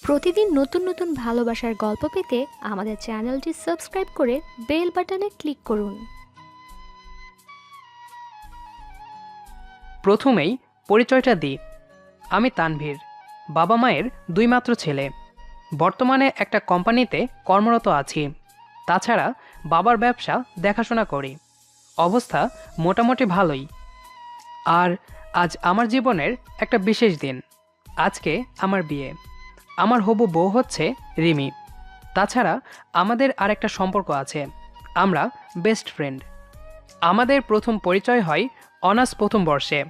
প্রতিদিন নতুন নতুন ভালোবাসার গল্প পেতে আমাদের চ্যানেলটি সাবস্ক্রাইব করে বেল বাটনে ক্লিক করুন। প্রথমেই পরিচয়টা দিই। আমি তানভীর, বাবা মায়ের দুই মাত্র ছেলে। বর্তমানে একটা কোম্পানিতে কর্মরত আছি। তাছাড়া বাবার ব্যবসা দেখাশোনা করি। অবস্থা মোটামুটি ভালোই। আর আজ আমার জীবনের একটা বিশেষ দিন। আজকে আমার বিয়ে। আমার হবু বউ হচ্ছে রিমি। তাছাড়া আমাদের আরেকটা সম্পর্ক আছে, আমরা বেস্ট ফ্রেন্ড। আমাদের প্রথম পরিচয় হয় অনার্স প্রথম বর্ষে।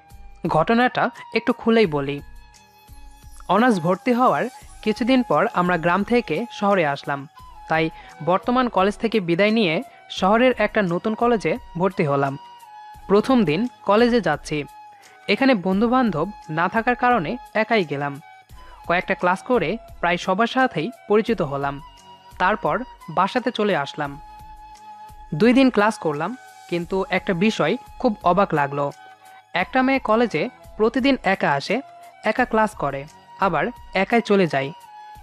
ঘটনাটা একটু খুলেই বলি। অনার্স ভর্তি হওয়ার কিছুদিন পর আমরা গ্রাম থেকে শহরে আসলাম। তাই বর্তমান কলেজ থেকে বিদায় নিয়ে শহরের একটা নতুন কলেজে ভর্তি হলাম। প্রথম দিন কলেজে যাচ্ছি। এখানে বন্ধুবান্ধব না থাকার কারণে একাই গেলাম। কয়েকটা ক্লাস করে প্রায় সবার সাথেই পরিচিত হলাম। তারপর বাসাতে চলে আসলাম। 2 দিন ক্লাস করলাম, কিন্তু একটা বিষয় খুব অবাক লাগলো। একটা মেয়ে কলেজে প্রতিদিন একা আসে, একা ক্লাস করে, আবার একাই চলে যায়।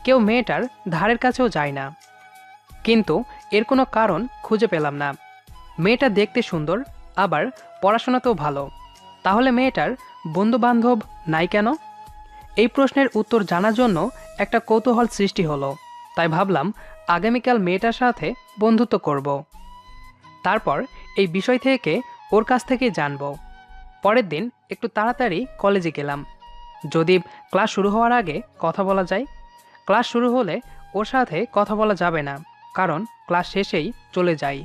কেউ মেয়েটার ধারের কাছেও যায় না। কিন্তু এর কোনো কারণ খুঁজে পেলাম না। মেয়েটা দেখতে সুন্দর, আবার পড়াশোনাতেও ভালো। তাহলে মেয়েটার বন্ধু বান্ধব নাই কেন? এই প্রশ্নের উত্তর জানার জন্য একটা কৌতূহল সৃষ্টি হলো। তাই ভাবলাম আগামীকাল মেয়েটার সাথে বন্ধুত্ব করব। তারপর এই বিষয় থেকে ওর কাছ থেকে জানব। পরের দিন একটু তাড়াতাড়ি কলেজে গেলাম, যদি ক্লাস শুরু হওয়ার আগে কথা বলা যায়। ক্লাস শুরু হলে ওর সাথে কথা বলা যাবে না, কারণ ক্লাস শেষেই চলে যাই।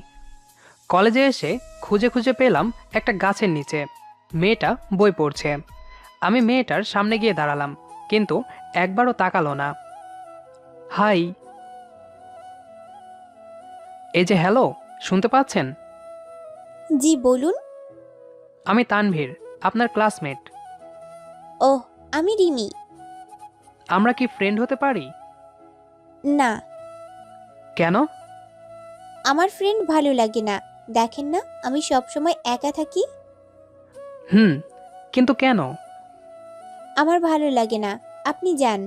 কলেজে এসে খুঁজে খুঁজে পেলাম একটা গাছের নিচে। মেয়েটা বই পড়ছে। আমি মেয়েটার সামনে গিয়ে দাঁড়ালাম, কিন্তু একবারও তাকালো না। হাই। এই যে হ্যালো, শুনতে পাচ্ছেন? জি বলুন। আমি তানভীর, আপনার ক্লাসমেট। ওহ, আমি রিমি। আমরা কি ফ্রেন্ড হতে পারি? না, কেন? আমার ফ্রেন্ড ভালো লাগে না। দেখেন না, আমি সবসময় একা থাকি। হুম, কিন্তু কেন? আমার ভালো লাগে না। আপনি যান।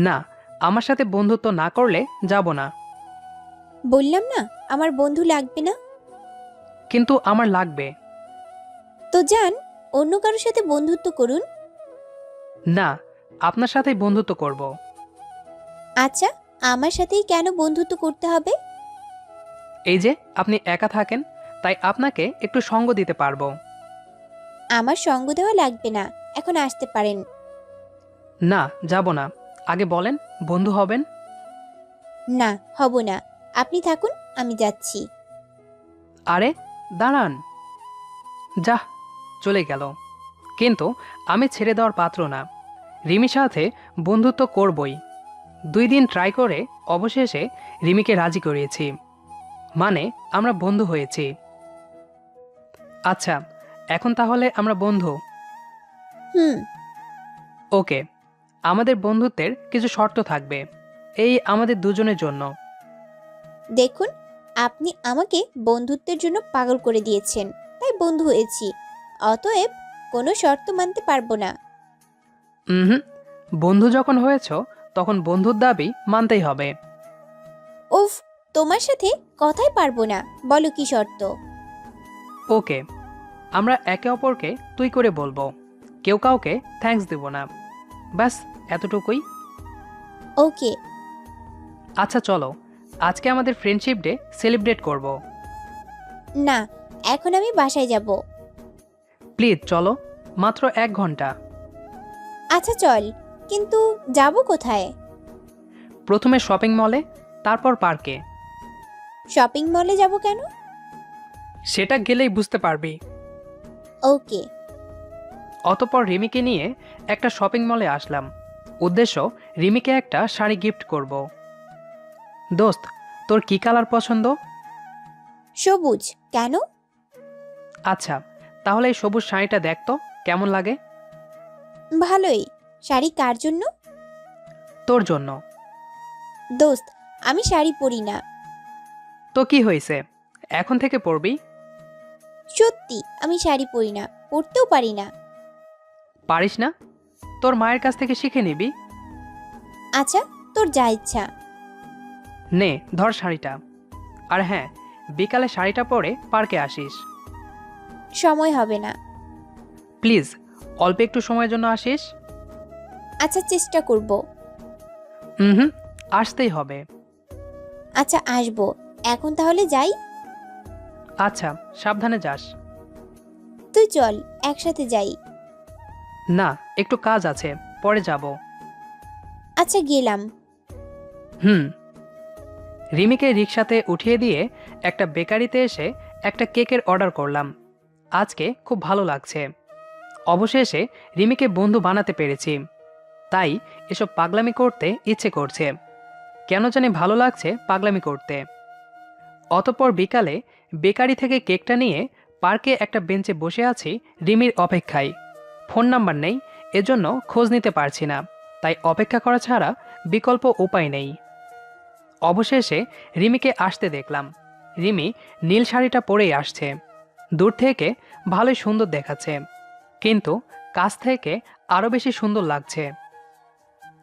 না, আমার সাথে বন্ধুত্ব না করলে যাব না। বললাম না, আমার বন্ধু লাগবে না। কিন্তু আমার লাগবে। তো যান, অন্য কারোর সাথে বন্ধুত্ব করুন। না, আপনার সাথেই বন্ধুত্ব করব। আচ্ছা, আমার সাথেই কেন বন্ধুত্ব করতে হবে? এই যে আপনি একা থাকেন, তাই আপনাকে একটু সঙ্গ দিতে পারবো। আমার সঙ্গ দেওয়া লাগবে না, এখন আসতে পারেন। না, যাব না। আগে বলেন, বন্ধু হবেন? না, হব না। আপনি থাকুন, আমি যাচ্ছি। আরে দাঁড়ান। যাহ, চলে গেল। কিন্তু আমি ছেড়ে দেওয়ার পাত্র না। রিমির সাথে বন্ধুত্ব করবই। 2 দিন ট্রাই করে অবশেষে রিমিকে রাজি করিয়েছি। মানে আমরা বন্ধু হয়েছি। আচ্ছা, এখন তাহলে আমরা বন্ধু। হুম। ওকে। আমাদের বন্ধুত্বের কিছু শর্ত থাকবে, এই আমাদের দুজনের জন্য। দেখুন, আপনি আমাকে বন্ধুত্বের জন্য পাগল করে দিয়েছেন, তাই বন্ধু হয়েছি। অতএব কোনো শর্ত মানতে পারবো না। হুম, বন্ধু যখন হয়েছ, তখন বন্ধুর দাবি মানতেই হবে। উফ, তোমার সাথে কথাই পারবো না। বলো কি শর্ত? ওকে, আমরা একে অপরকে তুই করে বলবো, কেউ কাউকে থ্যাঙ্কস দেব না। ব্যাস, এতটুকুই। ওকে। আচ্ছা চলো, আজকে আমাদের ফ্রেন্ডশিপ ডে সেলিব্রেট করব। না, এখন আমি বাসায় যাব। প্লিজ চলো, মাত্র 1 ঘন্টা। আচ্ছা চল, কিন্তু যাব কোথায়? প্রথমে শপিং মলে, তারপর পার্কে। শপিং মলে যাব কেন? সেটা গেলেই বুঝতে পারবি। ওকে। অতঃপর রিমিকে নিয়ে একটা শপিং মলে আসলাম। উদ্দেশ্য, রিমিকে একটা শাড়ি গিফট করব। দোস্ত, তোর কি কালার পছন্দ? সবুজ। কেন? আচ্ছা, তাহলে এই সবুজ শাড়িটা দেখ তো কেমন লাগে। ভালোই। শাড়ি কার জন্য? তোর জন্য। দোস্ত, আমি শাড়ি পরি না। তো কি হয়েছে, এখন থেকে পরবি। সত্যি, আমি শাড়ি পরি না, পরতেও পারি না। পারিস না? তোর মায়ের কাছ থেকে শিখে নিবি। আচ্ছা, তোর যা ইচ্ছা। নে ধর শাড়িটা। আর হ্যাঁ, বিকালে শাড়িটা পরে পার্কে আসিস। সময় হবে না। প্লিজ, অল্প একটু সময়ের জন্য আসিস। আচ্ছা, চেষ্টা করব। হুম, আসতেই হবে। আচ্ছা, আসবো। এখন তাহলে যাই। আচ্ছা, সাবধানে যাস। তুই চল, একসাথে যাই। না, একটু কাজ আছে, পরে যাব। আচ্ছা, গেলাম। হুম। রিমিকে রিকশাতে উঠিয়ে দিয়ে একটা বেকারিতে এসে একটা কেকের অর্ডার করলাম। আজকে খুব ভালো লাগছে। অবশেষে রিমিকে বন্ধু বানাতে পেরেছি। তাই এসব পাগলামি করতে ইচ্ছে করছে। কেন জানি ভালো লাগছে পাগলামি করতে। অতঃপর বিকালে বেকারি থেকে কেকটা নিয়ে পার্কে একটা বেঞ্চে বসে আছি রিমির অপেক্ষায়। ফোন নাম্বার নেই, এজন্য খোঁজ নিতে পারছি না। তাই অপেক্ষা করা ছাড়া বিকল্প উপায় নেই। অবশেষে রিমিকে আসতে দেখলাম। রিমি নীল শাড়িটা পরেই আসছে। দূর থেকে ভালোই সুন্দর দেখাচ্ছে, কিন্তু কাছ থেকে আরো বেশি সুন্দর লাগছে।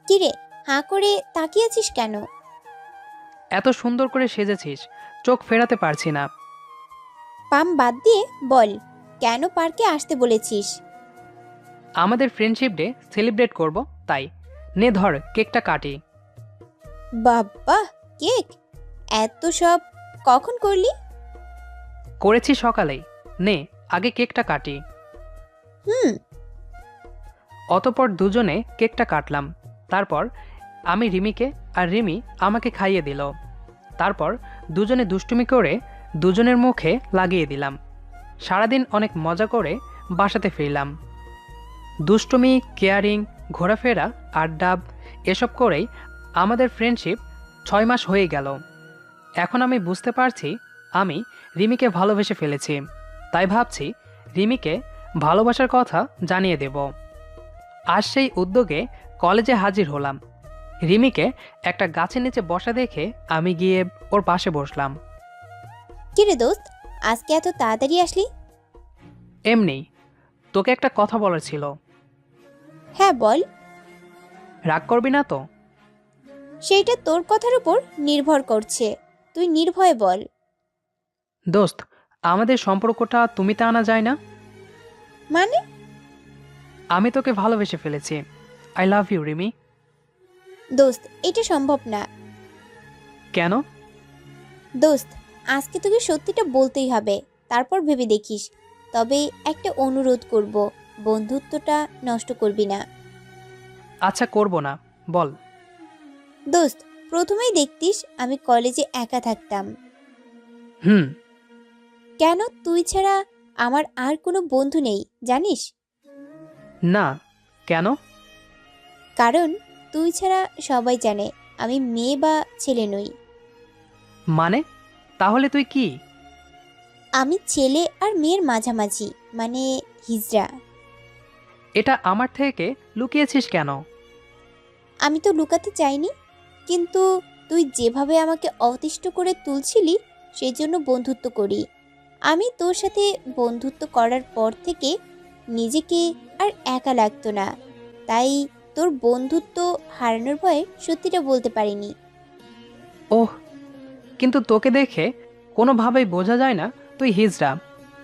কিরে, হাঁ করে তাকিয়ে আছিস কেন? এত সুন্দর করে সেজেছিস, চোখ ফেরাতে পারছি না। পাম বাদ দিয়ে বল, কেন পার্কে আসতে বলেছিস? আমাদের ফ্রেন্ডশিপ ডে সেলিব্রেট করব, তাই। নে ধর, কেকটা কাটি। বাবা, কেক! এত সব কখন করলি? করেছি সকালেই। নে, আগে কেকটা কাটি। হুম। অতঃপর দুজনে কেকটা কাটলাম। তারপর আমি রিমিকে আর রিমি আমাকে খাইয়ে দিল। তারপর দুজনে দুষ্টুমি করে দুজনের মুখে লাগিয়ে দিলাম। সারাদিন অনেক মজা করে বাসাতে ফিরলাম। দুষ্টুমি, কেয়ারিং, ঘোরাফেরা, আড্ডা এসব করেই আমাদের ফ্রেন্ডশিপ 6 মাস হয়ে গেল। এখন আমি বুঝতে পারছি আমি রিমিকে ভালোবেসে ফেলেছি। তাই ভাবছি রিমিকে ভালোবাসার কথা জানিয়ে দেব। আজ সেই উদ্যোগে কলেজে হাজির হলাম। রিমিকে একটা গাছের নিচে বসা দেখে আমি গিয়ে ওর পাশে বসলাম। কিরে দোস্ত, আজকে এত তাড়াতাড়ি আসলি? এমনি, তোকে একটা কথা বলার ছিল। হ্যাঁ, বল। রাগ করবি না তো? সেইটা তোর কথার উপর নির্ভর করছে। তুই নির্ভয়ে বল। দোস্ত, আমাদের সম্পর্কটা তুমিতে আনা যায় না? মানে? আমি তোকে ভালোবেসে ফেলেছি। I love you Rimi. দোস্ত, এটা সম্ভব না। কেন? দোস্ত, আজকে তোকে সত্যিটা বলতেই হবে, তারপর ভেবে দেখিস। তবে একটা অনুরোধ করব, বন্ধুত্বটা নষ্ট করবি না। আচ্ছা, করব না, বল। দোস্ত, প্রথমেই দেখতিস আমি কলেজে একা থাকতাম। হুম। কেন তুই ছাড়া আমার আর কোনো বন্ধু নেই জানিস? না, কেন? কারণ তুই ছাড়া সবাই জানে আমি মেয়ে বা ছেলে নই। মানে, তাহলে তুই কি? আমি ছেলে আর মেয়ের মাঝামাঝি, মানে হিজড়া। এটা আমার থেকে লুকিয়েছিস কেন? আমি তো লুকাতে চাইনি, কিন্তু তুই যেভাবে আমাকে অতিষ্ঠ করে তুলছিলি সেই জন্য বন্ধুত্ব করি। আমি তোর সাথে বন্ধুত্ব করার পর থেকে নিজেকে আর একা লাগতো না। তাই তোর বন্ধুত্ব হারানোর ভয়ে সত্যিটা বলতে পারিনি। ওহ, কিন্তু তোকে দেখে কোনোভাবেই বোঝা যায় না তুই হিজড়া।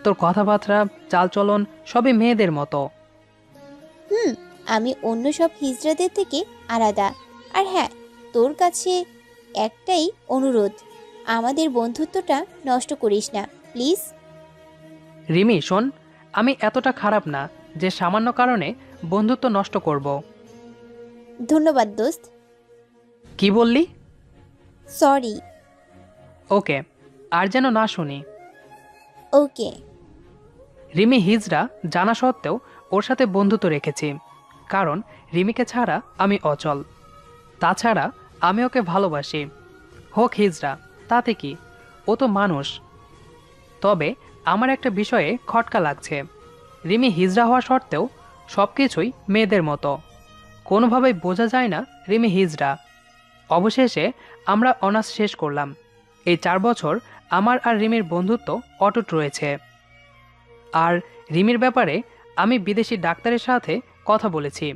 তোর কথাবার্তা, চালচলন সবই মেয়েদের মতো। হুম, আমি অন্য সব হিজড়াদের থেকে আলাদা। আর হ্যাঁ, তোর কাছে একটাই অনুরোধ, আমাদের বন্ধুত্বটা নষ্ট করিস না প্লিজ। রিমি শোন, আমি এতটা খারাপ না যে সামান্য কারণে বন্ধুত্ব নষ্ট করব। ধন্যবাদ দোস্ত। কি বললি? সরি। ওকে, আর যেন না শুনি। ওকে। রিমি হিজড়া জানা সত্ত্বেও ওর সাথে বন্ধুত্ব রেখেছি, কারণ রিমিকে ছাড়া আমি অচল। তাছাড়া আমি ওকে ভালোবাসি। হোক হিজড়া, তাতে কি, ও তো মানুষ। তবে আমার একটা বিষয়ে খটকা লাগছে। রিমি হিজড়া হওয়া সত্ত্বেও সব কিছুই মেয়েদের মতো। কোনোভাবেই বোঝা যায় না রিমি হিজড়া। অবশেষে আমরা অনার্স শেষ করলাম। এই 4 বছর আমার আর রিমির বন্ধুত্ব অটুট রয়েছে। আর রিমির ব্যাপারে আমি বিদেশি ডাক্তারের সাথে কথা বলেছি।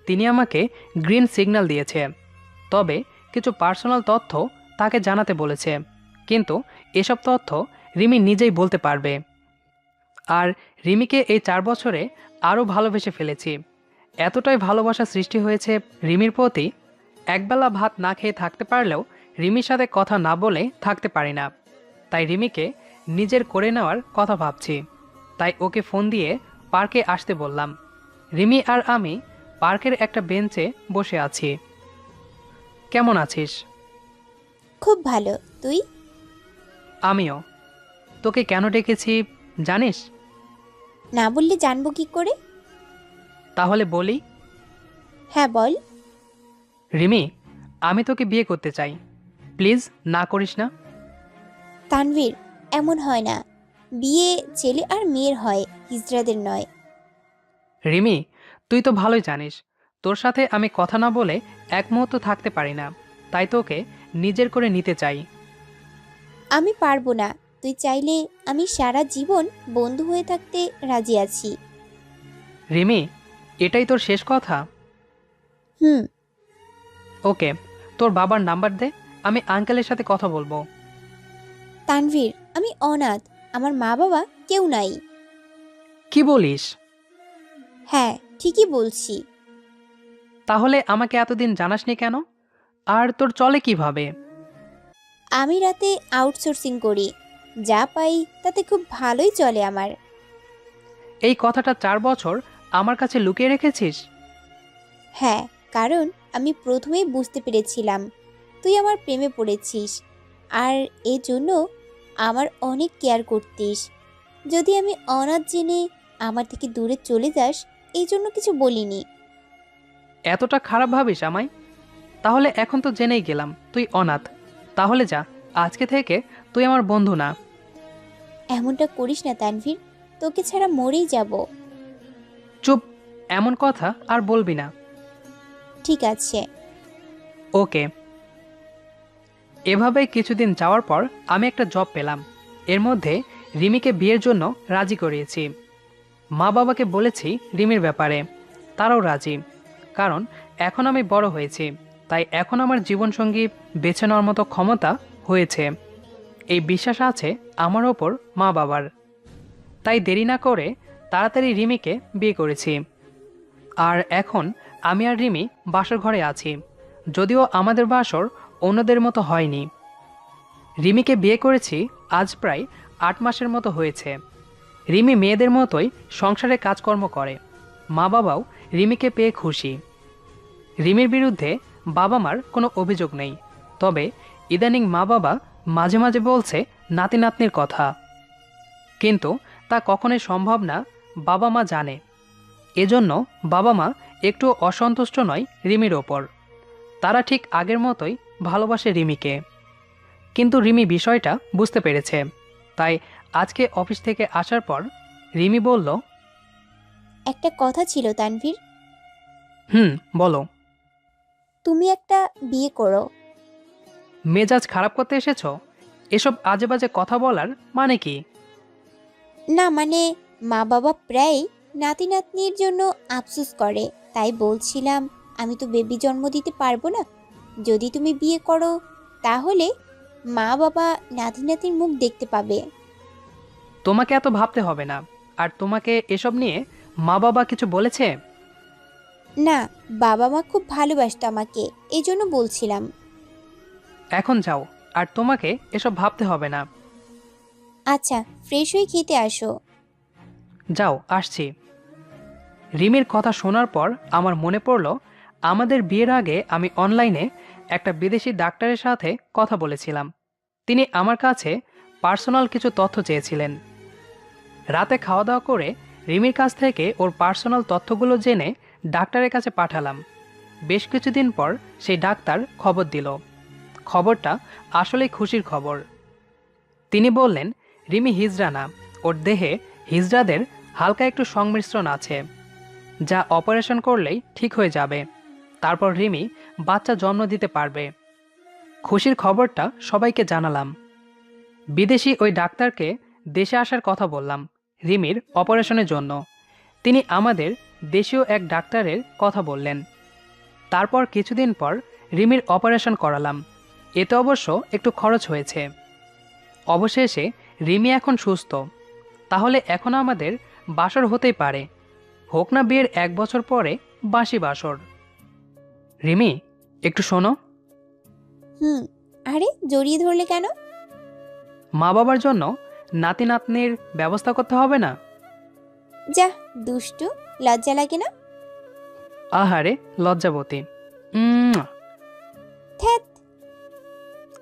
তিনি আমাকে গ্রিন সিগন্যাল দিয়েছে। তবে কিছু পার্সোনাল তথ্য তাকে জানাতে বলেছে, কিন্তু এসব তথ্য রিমি নিজেই বলতে পারবে। আর রিমিকে এই 4 বছরে আরও ভালোবেসে ফেলেছি। এতটাই ভালোবাসা সৃষ্টি হয়েছে রিমির প্রতি, একবেলা ভাত না খেয়ে থাকতে পারলেও রিমির সাথে কথা না বলে থাকতে পারি না। তাই রিমিকে নিজের করে নেওয়ার কথা ভাবছি। তাই ওকে ফোন দিয়ে পার্কে আসতে বললাম। রিমি আর আমি পার্কের একটা বেঞ্চে বসে আছি। কেমন আছিস? খুব ভালো। তুই? আমিও। তোকে কেন ডেকেছি জানিস? না বললে জানবো কি করে? তাহলে বলি। হ্যাঁ বল। রিমি, আমি তোকে বিয়ে করতে চাই। প্লিজ না করিস না। তানভীর, এমন হয় না। বিয়ে ছেলে আর মেয়ের হয়, হিজড়াদের নয়। রিমি, তুই তো ভালোই জানিস তোর সাথে আমি কথা না বলে এক মুহূর্ত থাকতে পারি না। তাই তোকে নিজের করে নিতে চাই। আমি পারবো না। তুই চাইলে আমি সারা জীবন বন্ধু হয়ে থাকতে রাজি আছি। রিমি, এটাই তোর শেষ কথা? হুম। ওকে, তোর বাবার নাম্বার দে, আমি আঙ্কেলের সাথে কথা বলবো। তানভীর, আমি অনাথ। আমার মা বাবা কেউ নাই। কি বলিস? হ্যাঁ, ঠিকই বলছি। তাহলে আমাকে এতদিন জানাসনি কেন? আর তোর চলে কিভাবে? আমি রাতে আউটসোর্সিং করি। যা পাই তাতে খুব ভালোই চলে আমার। এই কথাটা 4 বছর আমার কাছে লুকিয়ে রেখেছিস? হ্যাঁ, কারণ আমি প্রথমেই বুঝতে পেরেছিলাম তুই আমার প্রেমে পড়েছিস, আর এজন্য আমার অনেক কেয়ার করতিস। যদি আমি অনাথ জেনে আমার থেকে দূরে চলে যাস, এই জন্য কিছু বলিনি। এতটা খারাপ ভাবিস আমায়? তাহলে এখন তো জেনেই গেলাম তুই অনাথ। তাহলে যা, আজকে থেকে তুই আমার বন্ধু না। এমনটা করিস না তানভীর, তোকে ছাড়া মরেই যাব। চুপ, এমন কথা আর বলবি না। ঠিক আছে। ওকে। এভাবে কিছুদিন যাওয়ার পর আমি একটা জব পেলাম। এর মধ্যে রিমিকে বিয়ের জন্য রাজি করিয়েছি। মা বাবাকে বলেছি রিমির ব্যাপারে, তারাও রাজি। কারণ এখন আমি বড় হয়েছি, তাই এখন আমার জীবনসঙ্গী বেছে নেওয়ার মতো ক্ষমতা হয়েছে। এই বিশ্বাস আছে আমার ওপর মা বাবার। তাই দেরি না করে তাড়াতাড়ি রিমিকে বিয়ে করেছি। আর এখন আমি আর রিমি বাসর ঘরে আছি, যদিও আমাদের বাসর অন্যদের মতো হয়নি। রিমিকে বিয়ে করেছি আজ প্রায় 8 মাসের মতো হয়েছে। রিমি মেয়েদের মতোই সংসারে কাজকর্ম করে। মা বাবাও রিমিকে পেয়ে খুশি। রিমির বিরুদ্ধে বাবা মার কোনো অভিযোগ নেই, তবে ইদানিং মা বাবা মাঝে মাঝে বলছে নাতি নাতনির কথা, কিন্তু তা কখনোই সম্ভব না, বাবা মা জানে। এজন্য বাবা মা একটু অসন্তুষ্ট নয় রিমির ওপর। তারা ঠিক আগের মতোই ভালোবাসে রিমিকে। কিন্তু রিমি বিষয়টা বুঝতে পেরেছে। তাই আজকে অফিস থেকে আসার পর রিমি বলল, একটা কথা ছিল তানভীর, বলো। তুমি একটা বিয়ে করো। মেজাজ খারাপ করতে এসেছো? এসব আজে বাজে কথা বলার মানে কি? না মানে, মা বাবা প্রায় নাতি নাতনির জন্য আফসোস করে, তাই বলছিলাম আমি তো বেবি জন্ম দিতে পারবো না। যদি তুমি বিয়ে করো তাহলে মা বাবা নাতি নাতির মুখ দেখতে পাবে। তোমাকে এত ভাবতে হবে না। আর তোমাকে এসব নিয়ে মা বাবা কিছু বলেছে? না, বাবা মা খুব ভালোবাসতো আমাকে, এই জন্য বলছিলাম। এখন যাও, আর তোমাকে এসব ভাবতে হবে না। আচ্ছা, ফ্রেশ হয়ে খেতে আসো। যাও, আসছি। রিমির কথা শোনার পর আমার মনে পড়ল আমাদের বিয়ের আগে আমি অনলাইনে একটা বিদেশি ডাক্তারের সাথে কথা বলেছিলাম। তিনি আমার কাছে পার্সোনাল কিছু তথ্য চেয়েছিলেন। রাতে খাওয়া দাওয়া করে রিমির কাছ থেকে ওর পার্সোনাল তথ্যগুলো জেনে ডাক্তারের কাছে পাঠালাম। বেশ কিছুদিন পর সেই ডাক্তার খবর দিল। খবরটা আসলেই খুশির খবর। তিনি বললেন রিমি হিজড়া না, ওর দেহে হিজড়াদের হালকা একটু সংমিশ্রণ আছে, যা অপারেশন করলেই ঠিক হয়ে যাবে। তারপর রিমি বাচ্চা জন্ম দিতে পারবে। খুশির খবরটা সবাইকে জানালাম। বিদেশি ওই ডাক্তারকে দেশে আসার কথা বললাম রিমির অপারেশনের জন্য। তিনি আমাদের দেশীয় এক ডাক্তারের কথা বললেন। তারপর কিছুদিন পর রিমির অপারেশন করালাম। এতে অবশ্য একটু খরচ হয়েছে। অবশেষে রিমি এখন সুস্থ। তাহলে এখন আমাদের বাসর হতেই পারে, হোক না বিয়ের 1 বছর পরে বাসি বাসর। রিমি, একটু শোনো। হুম। আরে জড়িয়ে ধরলে কেন? মা বাবার জন্য নাতি নাতনির ব্যবস্থা করতে হবে না? যা, দুষ্টু, লজ্জা লাগে না? আহারে লজ্জাবতী। উম, ধ্যাত।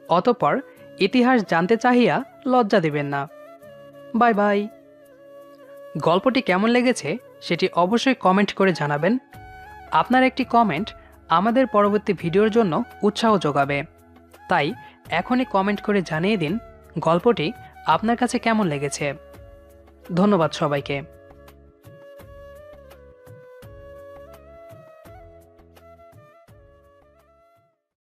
অতঃপর ইতিহাস জানতে চাহিয়া লজ্জা দিবেন না। Bye bye. গল্পটি কেমন লেগেছে সেটি অবশ্যই কমেন্ট করে জানাবেন। আপনার একটি কমেন্ট আমাদের পরবর্তী ভিডিওর জন্য উৎসাহ যোগাবে। তাই এখনই কমেন্ট করে জানিয়ে দিন গল্পটি আপনার কাছে কেমন লেগেছে। ধন্যবাদ সবাইকে।